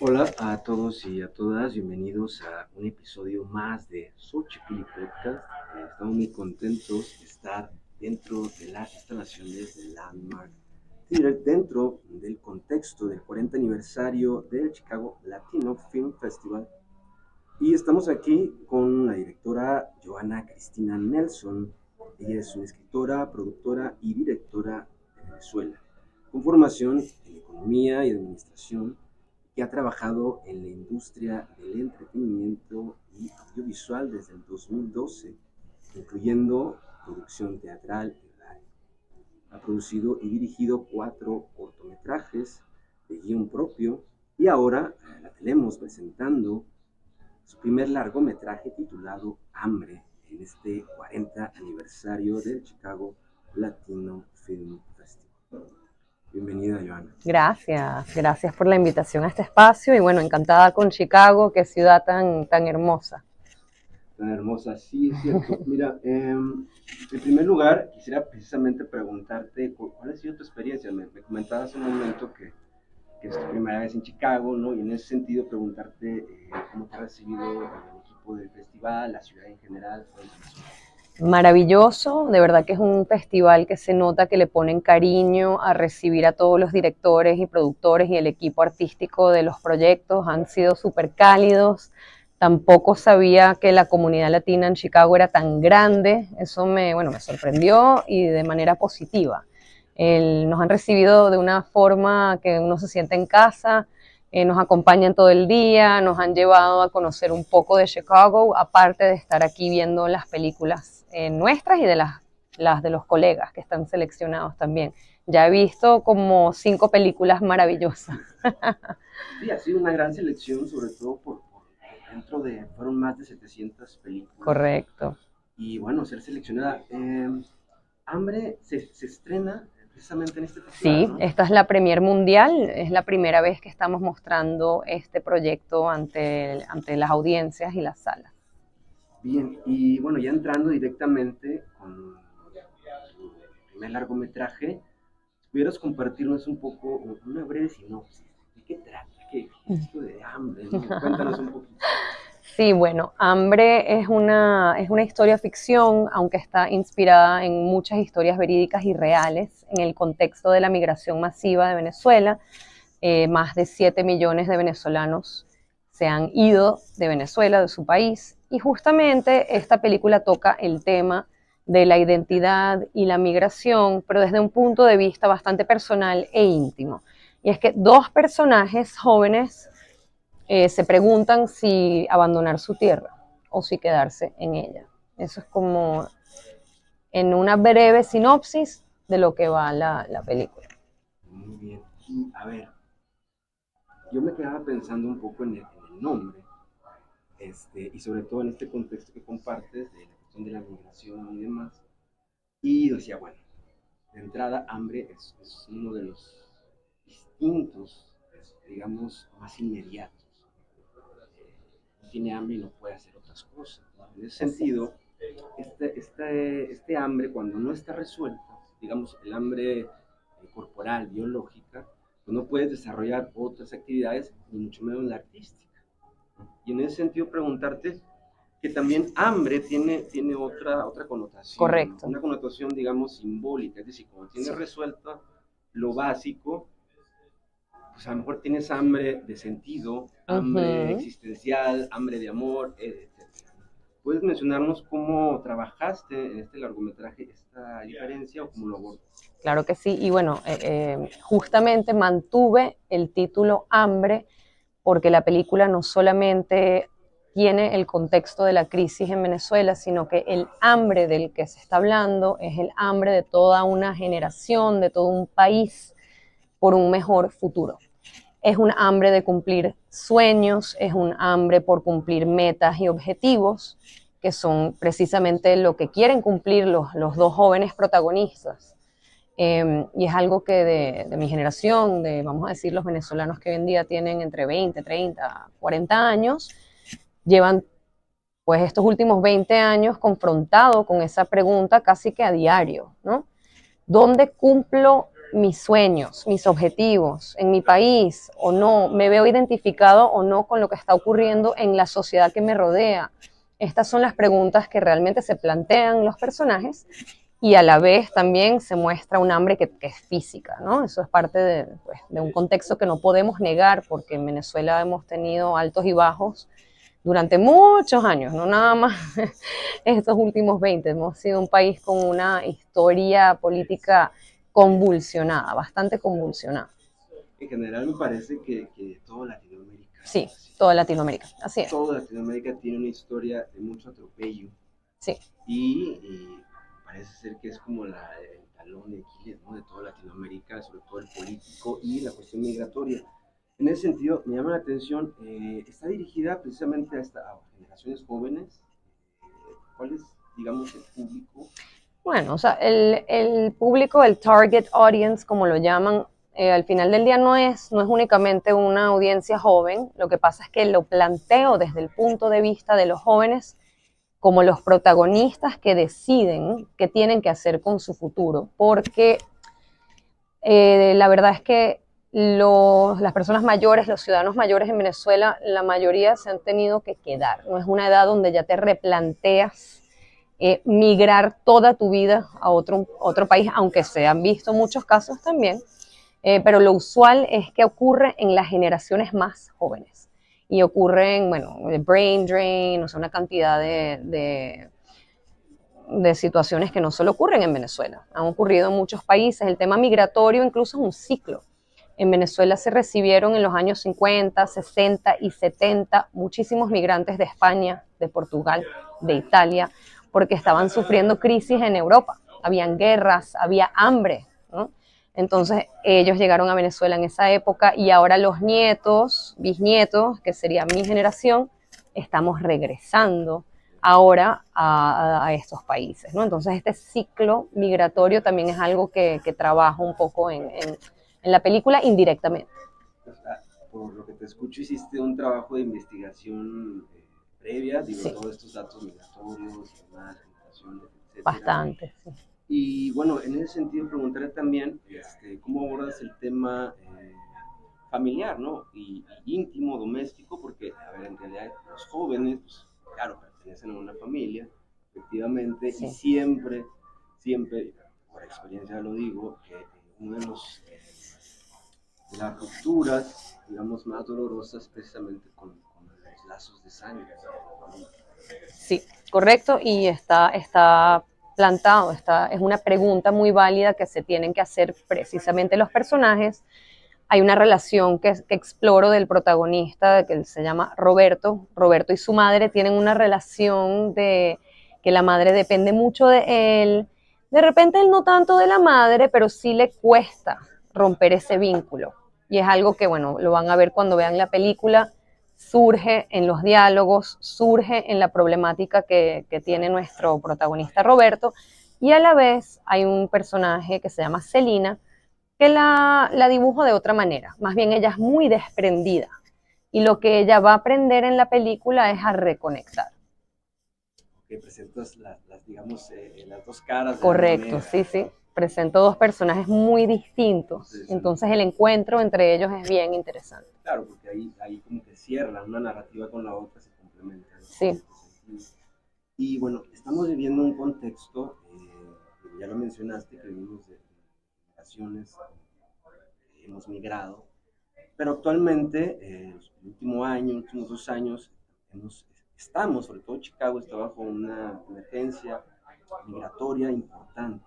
Hola a todos y a todas, bienvenidos a un episodio más de Xochipilli Podcast. Estamos muy contentos de estar dentro de las instalaciones de Landmark Theater, dentro del contexto del 40 aniversario del Chicago Latino Film Festival. Y estamos aquí con la directora Joana Cristina Nelson. Ella es una escritora, productora y directora de Venezuela, con formación en economía y administración, que ha trabajado en la industria del entretenimiento y audiovisual desde el 2012, incluyendo producción teatral y radio. Ha producido y dirigido 4 cortometrajes de guión propio y ahora la tenemos presentando su primer largometraje titulado Hambre en este 40 aniversario del Chicago Latino Film Festival. Bienvenida, Joana. Gracias por la invitación a este espacio y bueno, encantada con Chicago, qué ciudad tan hermosa. Tan hermosa, sí, es cierto. Mira, en primer lugar, quisiera precisamente preguntarte cuál ha sido tu experiencia. Me comentabas hace un momento que es tu primera vez en Chicago, ¿no? Y en ese sentido preguntarte cómo te ha recibido el equipo del festival, la ciudad en general. Maravilloso, de verdad que es un festival que se nota que le ponen cariño a recibir a todos los directores y productores y el equipo artístico de los proyectos, han sido súper cálidos. Tampoco sabía que la comunidad latina en Chicago era tan grande, eso me sorprendió y de manera positiva. Nos han recibido de una forma que uno se siente en casa, nos acompañan todo el día, nos han llevado a conocer un poco de Chicago, aparte de estar aquí viendo las películas nuestras y de las de los colegas que están seleccionados también. Ya he visto como 5 películas maravillosas. Sí, ha sido una gran selección, sobre todo dentro de, fueron más de 700 películas. Correcto. Y bueno, ser seleccionada. Hambre se estrena precisamente en este festival, Sí, ¿no? esta es la premier mundial, es la primera vez que estamos mostrando este proyecto ante las audiencias y las salas. Bien, y bueno, ya entrando directamente con su primer largometraje, ¿pudieras compartirnos un poco una breve sinopsis? ¿De qué trata? ¿Qué es esto de Hambre, ¿no? Cuéntanos un poquito. Sí, bueno, Hambre es una historia ficción, aunque está inspirada en muchas historias verídicas y reales en el contexto de la migración masiva de Venezuela. Más de 7 millones de venezolanos se han ido de Venezuela, de su país, y justamente esta película toca el tema de la identidad y la migración, pero desde un punto de vista bastante personal e íntimo. Y es que dos personajes jóvenes se preguntan si abandonar su tierra o si quedarse en ella. Eso es como en una breve sinopsis de lo que va la película. Muy bien. Y a ver, yo me quedaba pensando un poco en el nombre, y sobre todo en este contexto que compartes de la cuestión de la migración y demás. Y decía, bueno, de entrada, Hambre es uno de los instintos, digamos, más inmediatos. No tiene hambre y no puede hacer otras cosas, ¿no? En ese sentido, este hambre, cuando no está resuelta, digamos, el hambre corporal, biológica, pues no puedes desarrollar otras actividades, ni mucho menos la artística. Y en ese sentido, preguntarte que también hambre tiene otra connotación, Correcto. una connotación, digamos, simbólica, es decir, cuando tienes resuelto lo básico, pues a lo mejor tienes hambre de sentido, hambre existencial, hambre de amor, etc. ¿Puedes mencionarnos cómo trabajaste en este largometraje esta diferencia o cómo lo abordas? Claro que sí, y bueno, justamente mantuve el título Hambre porque la película no solamente tiene el contexto de la crisis en Venezuela, sino que el hambre del que se está hablando es el hambre de toda una generación, de todo un país por un mejor futuro. Es un hambre de cumplir sueños, es un hambre por cumplir metas y objetivos, que son precisamente lo que quieren cumplir los dos jóvenes protagonistas. Y es algo que de mi generación, vamos a decir, los venezolanos que hoy en día tienen entre 20, 30, 40 años, llevan pues estos últimos 20 años confrontado con esa pregunta casi que a diario, ¿no? ¿Dónde cumplo mis sueños, mis objetivos en mi país o no, me veo identificado o no con lo que está ocurriendo en la sociedad que me rodea. Estas son las preguntas que realmente se plantean los personajes y a la vez también se muestra un hambre que es física, ¿no? Eso es parte pues, de un contexto que no podemos negar porque en Venezuela hemos tenido altos y bajos durante muchos años, no nada más estos últimos 20. Hemos sido un país con una historia política convulsionada, bastante convulsionada. En general me parece que toda Latinoamérica. Sí, toda Latinoamérica, así es. Toda Latinoamérica tiene una historia de mucho atropello. Sí. Y parece ser que es como el talón de Aquiles, ¿no? De toda Latinoamérica, sobre todo el político y la cuestión migratoria. En ese sentido, me llama la atención, está dirigida precisamente a generaciones jóvenes. ¿Cuál es, digamos, el público? Bueno, o sea, el público, el target audience, como lo llaman, al final del día no es únicamente una audiencia joven. Lo que pasa es que lo planteo desde el punto de vista de los jóvenes como los protagonistas que deciden qué tienen que hacer con su futuro, porque la verdad es que las personas mayores, los ciudadanos mayores en Venezuela, la mayoría se han tenido que quedar. No es una edad donde ya te replanteas migrar toda tu vida a otro país, aunque se han visto muchos casos también, pero lo usual es que ocurre en las generaciones más jóvenes y ocurren, bueno, brain drain, o sea, una cantidad de situaciones que no solo ocurren en Venezuela, han ocurrido en muchos países. El tema migratorio incluso es un ciclo. En Venezuela se recibieron en los años 50, 60 y 70 muchísimos migrantes de España, de Portugal, de Italia, porque estaban sufriendo crisis en Europa. Habían guerras, había hambre, ¿no? Entonces ellos llegaron a Venezuela en esa época y ahora los nietos, bisnietos, que sería mi generación, estamos regresando ahora a estos países, ¿no? Entonces este ciclo migratorio también es algo que trabajo un poco en la película indirectamente. O sea, por lo que te escucho, hiciste un trabajo de investigación previa, digo, sí. Todos estos datos migratorios, demás, migraciones, etc. Bastante, sí. Y bueno, en ese sentido preguntaré también cómo abordas el tema familiar, ¿no? Y íntimo, doméstico, porque, a ver, en realidad los jóvenes, pues, claro, pertenecen a una familia, efectivamente, sí. Y siempre, por experiencia lo digo, que uno de las rupturas, digamos, más dolorosas precisamente con los lazos de sangre, ¿no? Sí, correcto, y está plantado, es una pregunta muy válida que se tienen que hacer precisamente los personajes. Hay una relación que exploro del protagonista, que se llama Roberto. Roberto y su madre tienen una relación de que la madre depende mucho de él. De repente él no tanto de la madre, pero sí le cuesta romper ese vínculo. Y es algo que, bueno, lo van a ver cuando vean la película. Surge en los diálogos, surge en la problemática que tiene nuestro protagonista Roberto, y a la vez hay un personaje que se llama Celina, que la dibujo de otra manera. Más bien ella es muy desprendida, y lo que ella va a aprender en la película es a reconectar. Que presentas digamos, las dos caras. Correcto, sí. Presento dos personajes muy distintos, sí. Entonces el encuentro entre ellos es bien interesante. Claro, porque ahí como que cierran una narrativa con la otra, se complementan. Sí. Y bueno, estamos viviendo un contexto, ya lo mencionaste, que venimos de generaciones, hemos migrado, pero actualmente, el último año, últimos 2 años, estamos, sobre todo Chicago, está bajo una emergencia migratoria importante.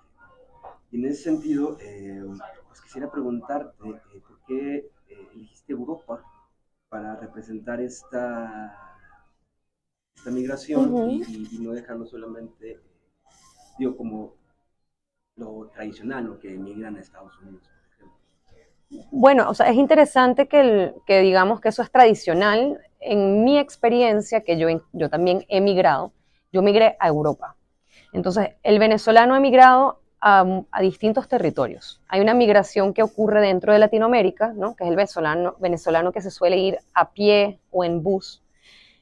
Y en ese sentido, pues quisiera preguntarte por qué elegiste Europa para representar esta migración. Uh-huh. y no dejarlo solamente, digo, como lo tradicional, ¿no? Que emigran a Estados Unidos, por ejemplo. Bueno, o sea, es interesante que digamos que eso es tradicional. En mi experiencia, que yo también he migrado, yo migré a Europa. Entonces, el venezolano ha migrado a distintos territorios. Hay una migración que ocurre dentro de Latinoamérica, ¿no? Que es el venezolano que se suele ir a pie o en bus.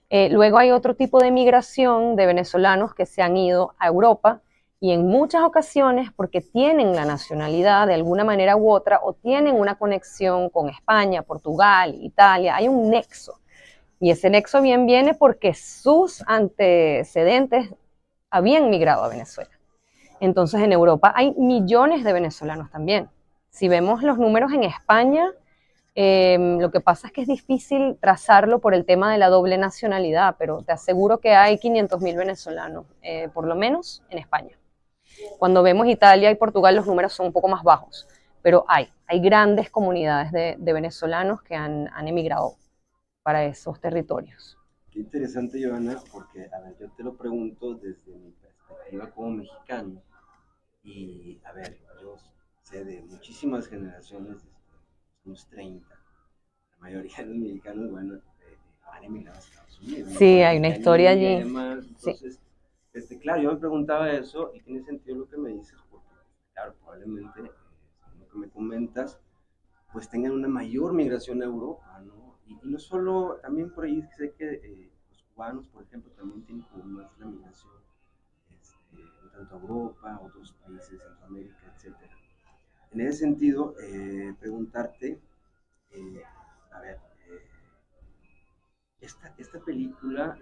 Luego hay otro tipo de migración de venezolanos que se han ido a Europa y en muchas ocasiones porque tienen la nacionalidad de alguna manera u otra o tienen una conexión con España, Portugal, Italia, hay un nexo. Y ese nexo bien viene porque sus antecedentes habían migrado a Venezuela. Entonces en Europa hay millones de venezolanos también. Si vemos los números en España, lo que pasa es que es difícil trazarlo por el tema de la doble nacionalidad, pero te aseguro que hay 500.000 venezolanos, por lo menos en España. Cuando vemos Italia y Portugal los números son un poco más bajos, pero hay grandes comunidades de venezolanos que han emigrado para esos territorios. Qué interesante, Joana, porque, a ver, yo te lo pregunto desde mi perspectiva como mexicano. Y, a ver, yo sé de muchísimas generaciones, desde unos 30. La mayoría de los mexicanos, bueno, han emigrado a Estados Unidos, ¿no? Sí, Por hay una historia y allí. demás. Sí. Entonces, claro, yo me preguntaba eso y tiene sentido lo que me dices, porque, claro, probablemente, según lo que me comentas, pues tengan una mayor migración a Europa, ¿no? Y no solo, también por ahí sé que los cubanos, por ejemplo, también tienen como más la migración, tanto a Europa, a otros países, Centroamérica, etcétera. En ese sentido, preguntarte, eh, a ver, esta película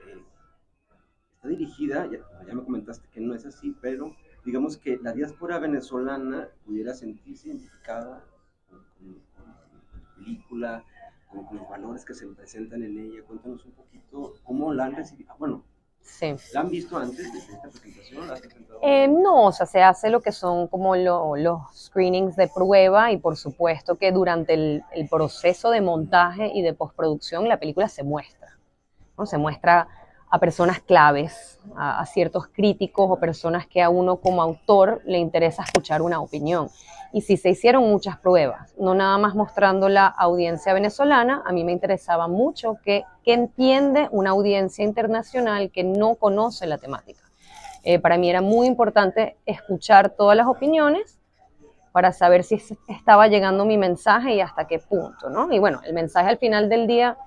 está dirigida, ya me comentaste que no es así, pero digamos que la diáspora venezolana pudiera sentirse identificada con la película, con los valores que se presentan en ella. Cuéntanos un poquito cómo la han recibido. Bueno, Sí. ¿la han visto antes de esta presentación? ¿La has presentado? No, o sea, se hace lo que son como los screenings de prueba y por supuesto que durante el proceso de montaje y de postproducción la película se muestra, ¿no? Se muestra a personas claves, a ciertos críticos o personas que a uno como autor le interesa escuchar una opinión. Y sí se hicieron muchas pruebas, no nada más mostrando la audiencia venezolana, a mí me interesaba mucho que entiende una audiencia internacional que no conoce la temática. Para mí era muy importante escuchar todas las opiniones para saber si estaba llegando mi mensaje y hasta qué punto, ¿no? Y bueno, el mensaje al final del día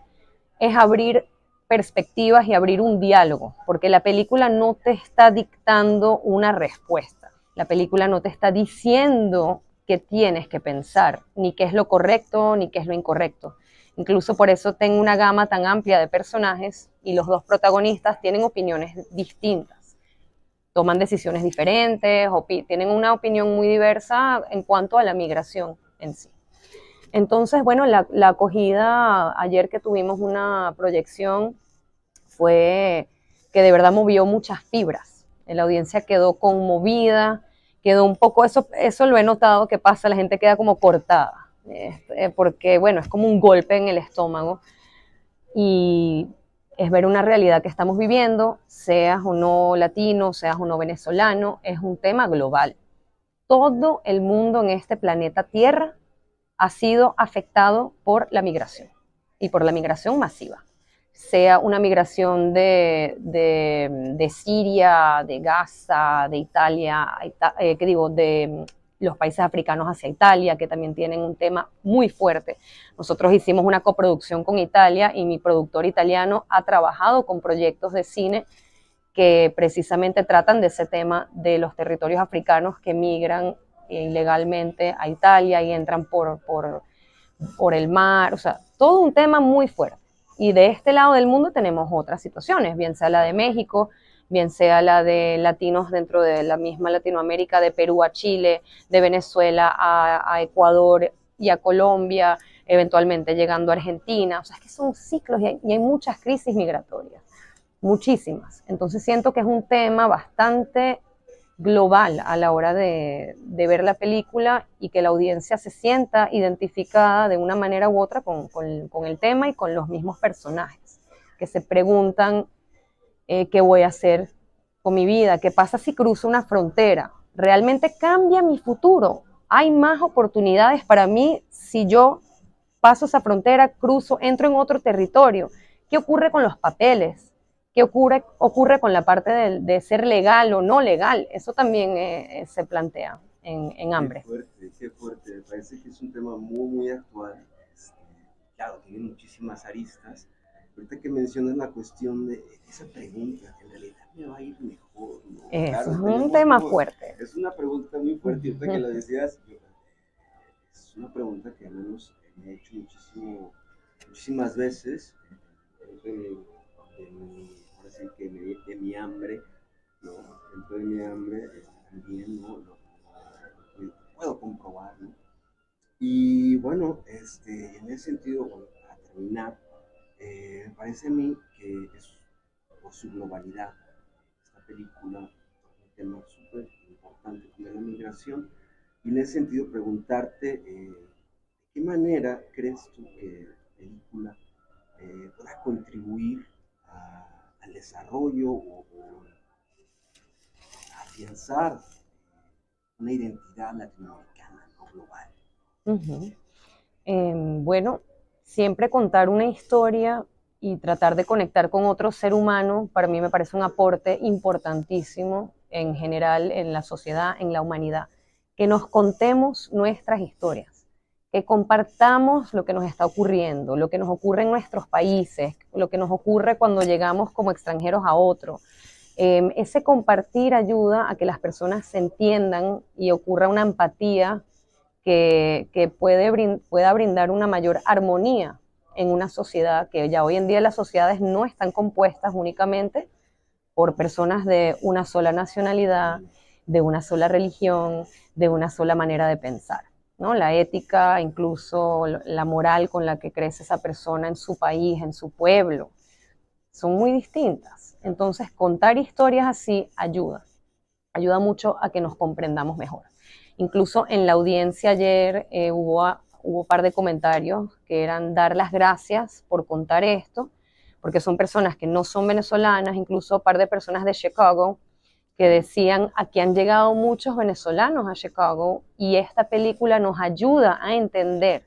es abrir perspectivas y abrir un diálogo, porque la película no te está dictando una respuesta, la película no te está diciendo qué tienes que pensar, ni qué es lo correcto, ni qué es lo incorrecto. Incluso por eso tengo una gama tan amplia de personajes y los dos protagonistas tienen opiniones distintas, toman decisiones diferentes, tienen una opinión muy diversa en cuanto a la migración en sí. Entonces, bueno, la acogida ayer que tuvimos una proyección fue que de verdad movió muchas fibras. La audiencia quedó conmovida, quedó un poco, eso lo he notado que pasa, la gente queda como cortada, porque bueno, es como un golpe en el estómago y es ver una realidad que estamos viviendo, seas o no latino, seas o no venezolano, es un tema global. Todo el mundo en este planeta Tierra ha sido afectado por la migración y por la migración masiva, sea una migración de Siria, de Gaza, de Italia, ¿qué digo? De los países africanos hacia Italia, que también tienen un tema muy fuerte. Nosotros hicimos una coproducción con Italia y mi productor italiano ha trabajado con proyectos de cine que precisamente tratan de ese tema de los territorios africanos que migran ilegalmente a Italia y entran por el mar, o sea, todo un tema muy fuerte. Y de este lado del mundo tenemos otras situaciones, bien sea la de México, bien sea la de latinos dentro de la misma Latinoamérica, de Perú a Chile, de Venezuela a Ecuador y a Colombia, eventualmente llegando a Argentina. O sea, es que son ciclos y hay muchas crisis migratorias, muchísimas. Entonces siento que es un tema bastante global a la hora de ver la película y que la audiencia se sienta identificada de una manera u otra con el tema y con los mismos personajes, que se preguntan qué voy a hacer con mi vida, qué pasa si cruzo una frontera, realmente cambia mi futuro, hay más oportunidades para mí si yo paso esa frontera, cruzo, entro en otro territorio, ¿qué ocurre con los papeles? ¿Qué ocurre con la parte de ser legal o no legal? Eso también se plantea en Hambre. Qué fuerte, qué fuerte. Me parece que es un tema muy, muy actual. Claro, tiene muchísimas aristas. Ahorita que mencionas la cuestión de esa pregunta, ¿en realidad me va a ir mejor? ¿No? Eso Claro, es un tema como, fuerte. es una pregunta muy fuerte. Ahorita que lo decías, es una pregunta que al menos me he hecho muchísimas veces ahora sí que de mi hambre, ¿no? Dentro de mi hambre también, ¿no? Lo puedo comprobar, ¿no? Y bueno, en ese sentido, bueno, para terminar, me parece a mí que es por su globalidad, esta película, un tema súper importante como la migración, y en ese sentido preguntarte, ¿de qué manera crees tú que la película pueda contribuir al desarrollo o afianzar una identidad latinoamericana, no global? Ujú. Bueno, siempre contar una historia y tratar de conectar con otro ser humano, para mí me parece un aporte importantísimo en general en la sociedad, en la humanidad. Que nos contemos nuestras historias, que compartamos lo que nos está ocurriendo, lo que nos ocurre en nuestros países, lo que nos ocurre cuando llegamos como extranjeros a otro. Ese compartir ayuda a que las personas se entiendan y ocurra una empatía que pueda brindar una mayor armonía en una sociedad que ya hoy en día las sociedades no están compuestas únicamente por personas de una sola nacionalidad, de una sola religión, de una sola manera de pensar, ¿no? La ética, incluso la moral con la que crece esa persona en su país, en su pueblo, son muy distintas. Entonces, contar historias así ayuda mucho a que nos comprendamos mejor. Incluso en la audiencia ayer hubo un par de comentarios que eran dar las gracias por contar esto, porque son personas que no son venezolanas, incluso un par de personas de Chicago que decían, aquí han llegado muchos venezolanos a Chicago y esta película nos ayuda a entender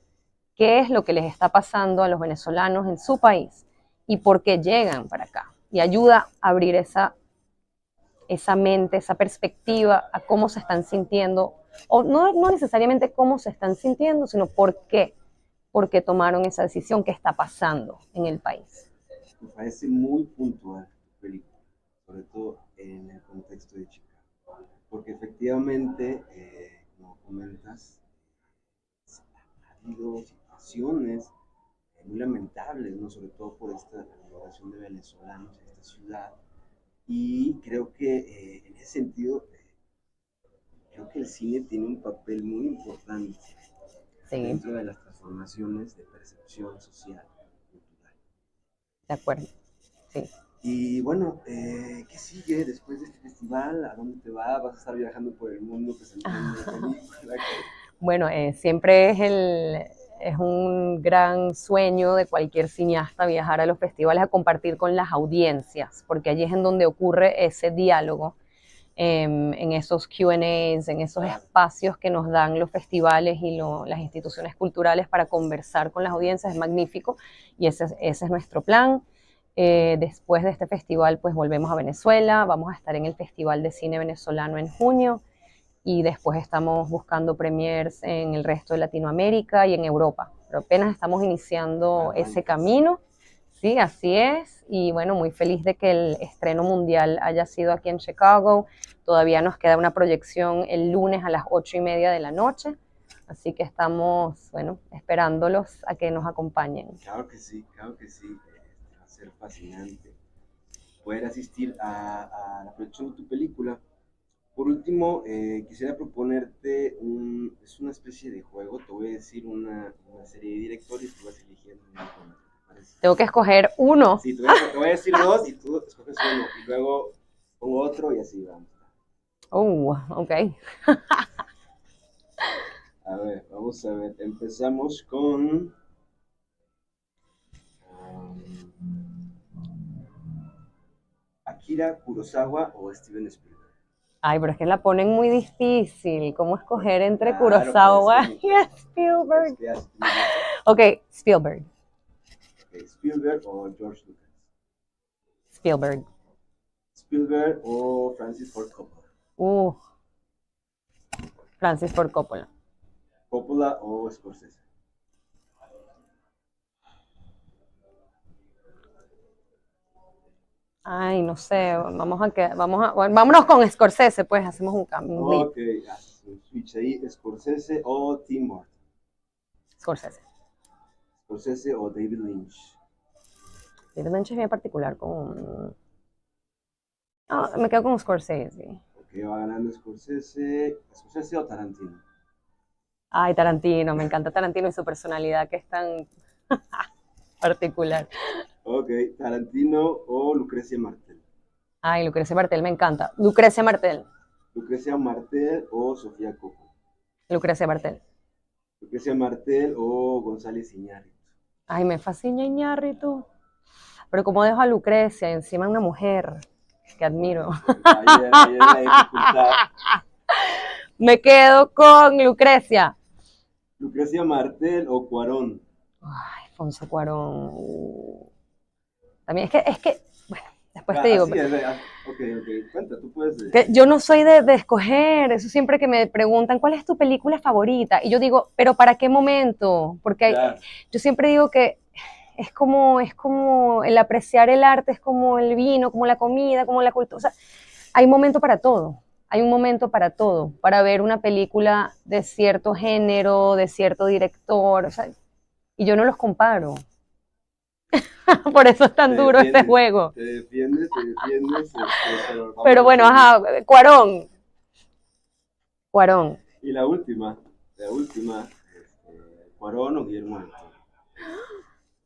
qué es lo que les está pasando a los venezolanos en su país y por qué llegan para acá. Y ayuda a abrir esa mente, esa perspectiva a cómo se están sintiendo, o no necesariamente cómo se están sintiendo, sino por qué tomaron esa decisión, qué está pasando en el país. Me parece muy puntual tu película, sobre todo en el contexto de Chicago, porque efectivamente, como comentas, ha habido situaciones muy lamentables, ¿no? Sobre todo por esta migración de venezolanos a esta ciudad, y creo que en ese sentido, creo que el cine tiene un papel muy importante Sí, dentro de las transformaciones de percepción social, cultural. de acuerdo. Sí. Y bueno, ¿qué sigue después de este festival? ¿A dónde te vas? ¿Vas a estar viajando por el mundo presentando la película? Bueno, siempre es un gran sueño de cualquier cineasta viajar a los festivales a compartir con las audiencias, porque allí es en donde ocurre ese diálogo, en esos Q&As, en esos espacios que nos dan los festivales y las instituciones culturales para conversar con las audiencias. Es magnífico y ese es nuestro plan. Después de este festival, pues volvemos a Venezuela, vamos a estar en el Festival de Cine Venezolano en junio y después estamos buscando premiers en el resto de Latinoamérica y en Europa. Pero apenas estamos iniciando ese camino. Sí, así es. Y bueno, muy feliz de que el estreno mundial haya sido aquí en Chicago. Todavía nos queda una proyección el lunes a las 8:30 de la noche. Así que estamos, bueno, esperándolos a que nos acompañen. Claro que sí, claro que sí. Va a ser fascinante poder asistir a la proyección de tu película. Por último, quisiera proponerte es una especie de juego. Te voy a decir una serie de directores y tú vas eligiendo uno con otro, ¿te parece? Tengo que escoger uno. Sí, te voy a decir dos y tú escoges uno y luego pongo otro y así vamos. Ok. A ver, vamos a ver. Empezamos con Akira Kurosawa o Steven Spielberg. Ay, pero es que la ponen muy difícil. ¿Cómo escoger entre Claro, Kurosawa pues, y Spielberg? Spielberg. Ok, Spielberg. Okay, Spielberg o George Lucas. Spielberg. Spielberg o Francis Ford Coppola. Francis Ford Coppola. Coppola o Scorsese. Ay, no sé, vámonos con Scorsese, pues hacemos un cambio. Ok, haces un switch ahí, Scorsese o Tim Burton. Scorsese. Scorsese o David Lynch. David Lynch es bien particular con... Ah, me quedo con Scorsese. Ok, va ganando Scorsese. ¿Scorsese o Tarantino? Ay, Tarantino, me encanta Tarantino y su personalidad que es tan particular. Ok, Tarantino o Lucrecia Martel. Ay, Lucrecia Martel, me encanta. Lucrecia Martel. Lucrecia Martel o Sofía Coppola. Lucrecia Martel. Lucrecia Martel o González Iñárritu. Ay, me fascina Iñárritu. Pero como dejo a Lucrecia encima una mujer que admiro. Ayer la dificultad. Me quedo con Lucrecia. Lucrecia Martel o Cuarón. Ay, Alfonso Cuarón. También es que, bueno, después te digo. Así es, ok, cuenta, tú puedes decir. Que yo no soy de escoger, eso siempre que me preguntan, ¿cuál es tu película favorita? Y yo digo, ¿pero para qué momento? Porque Claro. yo siempre digo que es como el apreciar el arte, es como el vino, como la comida, como la cultura. O sea, hay un momento para todo. Hay un momento para todo, para ver una película de cierto género, de cierto director, o sea, y yo no los comparo. Por eso es tan duro este juego. Te defiendes, pero bueno, ajá, Cuarón. Y la última, Cuarón o Guillermo del Toro.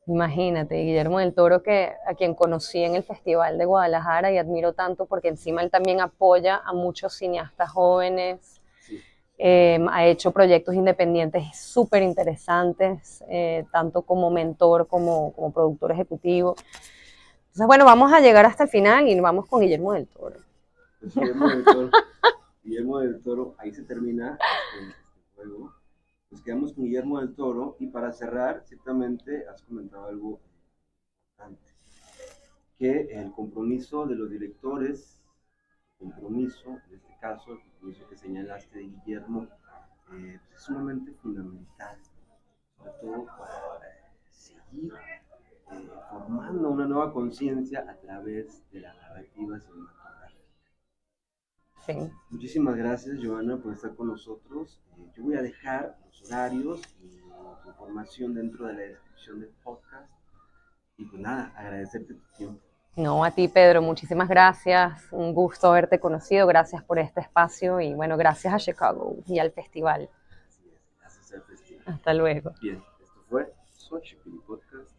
Imagínate, Guillermo del Toro, a quien conocí en el Festival de Guadalajara y admiro tanto porque encima él también apoya a muchos cineastas jóvenes, sí. Ha hecho proyectos independientes súper interesantes, tanto como mentor como productor ejecutivo. Entonces, bueno, vamos a llegar hasta el final y vamos con Guillermo del Toro. Pues Guillermo del Toro, ahí se termina este juego. Nos quedamos con Guillermo del Toro y para cerrar, ciertamente has comentado algo importante, que el compromiso de los directores, en este caso, el compromiso que señalaste de Guillermo, es sumamente fundamental, sobre todo para seguir formando una nueva conciencia a través de la narrativa cinematográfica. Sí. Muchísimas gracias, Joana, por estar con nosotros. Yo voy a dejar los horarios y tu información dentro de la descripción del podcast. Y pues nada, agradecerte tu tiempo. No, a ti, Pedro, muchísimas gracias. Un gusto haberte conocido. Gracias por este espacio y bueno, gracias a Chicago y al festival. Así es, gracias al festival. Hasta luego. Bien, esto fue Xochipilli Podcast.